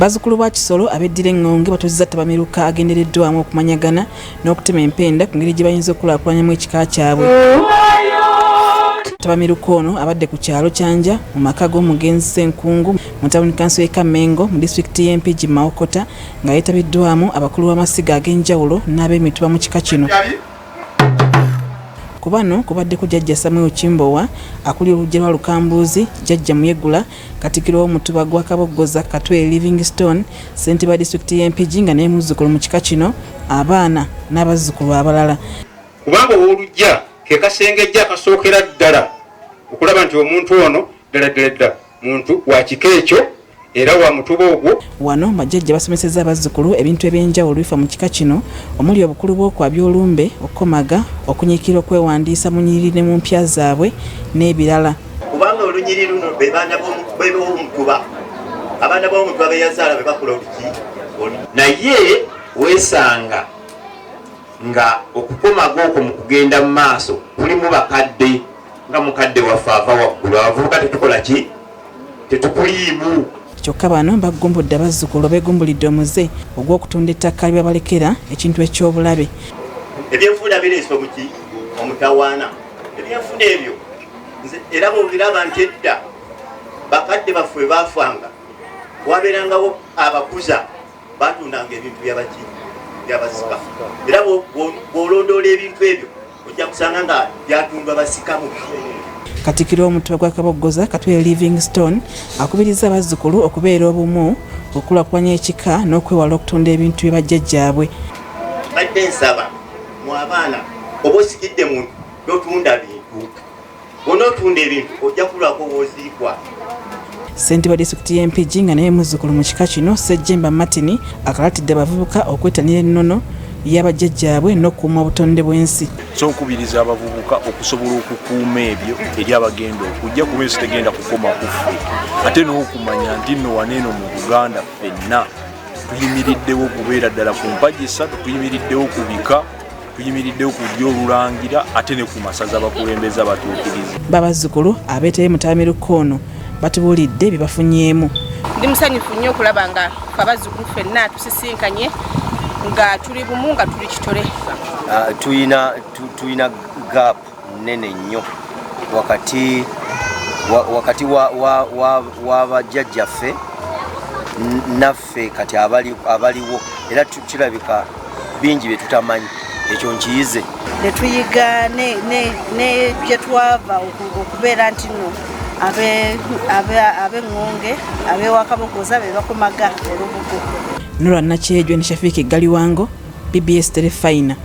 Bazzukulu ba Kisoro abeddira Eƞƞonge batuzizza tabamiruka agendereddwamu okumanyagana n'okutema empenda ku ngeri gye bayinza okukulaakulanyamu ekika kyabwe. Tabamiruka ono abadde ku kyalo Kyanja mu maka g'omugenzi Ssenkungu mu tawuni kanso y'e Kamengo mu disitulikiti y'e Mpigi Mawokota nga yeetabiddwamu abakulu b'amasiga ag'enjawulo n'ab'emituba mu kika kino. Ku bano kubaddeko jjajja Samuel Kimbowa akulira olujja lwa Lukambuuzi, jjajja Muyegula, Katikkiro w'omutuba gwa Kaboggoza Katwe Livingstone, ssentebe wa disitulikiti y'e Mpigi nga naye muzzukulu mu kika kino, abaana n'abazzukulu abalala. Kubanga olujja ke kasengejja akasookera ddala okulaba nti omuntu ono ddala muntu wa kika ekyo era wa mutuba ogwo. Wano bajjajja basomesezza abazzukulu ebintu eby'enjawulo bifa mu kika kino omuli obukulu bw'okwabya olumbe, okukomaga, okunyiikira okwewandiisa mu nnyiriri ne mu mpya zaabwe n'ebirala. Kubanga olunyiriri luno be baana b'omutuba, abaana b'omutuba be yazaala be bakola oluki naye weesanga nga okukomaga okwo mu kugenda mu maaso kulimu bakadde nga mukadde waffe ava waggulu. Abavubuka tetukola ki? Tetukuliimu. Kyokka bano bagumbudde abazzukulu beegumbulidde omuze ogw'okutunda ettaka lye babalekera ekintu eky'obulabe. Ebyenfuna bireese omuki omutawaana. Ebyenfuna ebyo era bw'obiraba nti edda bakadde baffe baafanga wabeerangawo abakuza batundanga ebintu byabaki byabasika. Era bw'olondoola ebintu ebyo ojja kusanga nga byatundwa basikamu. Katikkiro w'omutuba gwa Kaboggoza Katwe Livingstone akubirizza abazzukulu okubeera obumu, okulaakulanya ekika n'okwewala okutunda ebintu bye bajjajjaabwe. Badde nsaba mu abaana oba osikidde muntu totunda bintu. Bw'onootunda ebintu ojja kulwako w'oziikwa. Ssentebe wa disitulikiti y'e Mpigi nga naye muzzukulu mu kika kino Ssejjemba Martin akalatidde abavubuka okwettanira ennono y'abajjajjaabwe n'okukuuma obutonde bw'ensi. So nkubiriza abavubuka okusobola okukuuma ebyo eri abagenda okujja kuba ensi tegenda kukoma kuffe. Ate n'okumanya nti nno waneeno mu Buganda ffenna tuyimiriddewo okubeera ddala ku mpagi essatu, tuyimiriddewo ku bika, tuyimiriddewo ku by'olulangira ate ne ku masaza abakulembeze abatuukiriza. Babazzukulu abeeteye mu tabamiruka ono batubuulidde bye bafunyeemu. Ndi musanyufu nnyo okulaba nga abazzukulu ffenna tusisinkanye nga tuli bumu nga tuli kitole. Tuyina gap nene nnyo wakati wa bajjajjaffe naffe kati abaliwo era kirabika bingi bye tutamanyi. Ekyo nkiyize ne tuyiga ne gye twava okubeera nti nno ab'Eŋŋonge ab'ewa Kaboggoza be bakomaga olubugo. Nolwa Nakyejwe ne Shafiiki Galiwango, BBS Telefayina.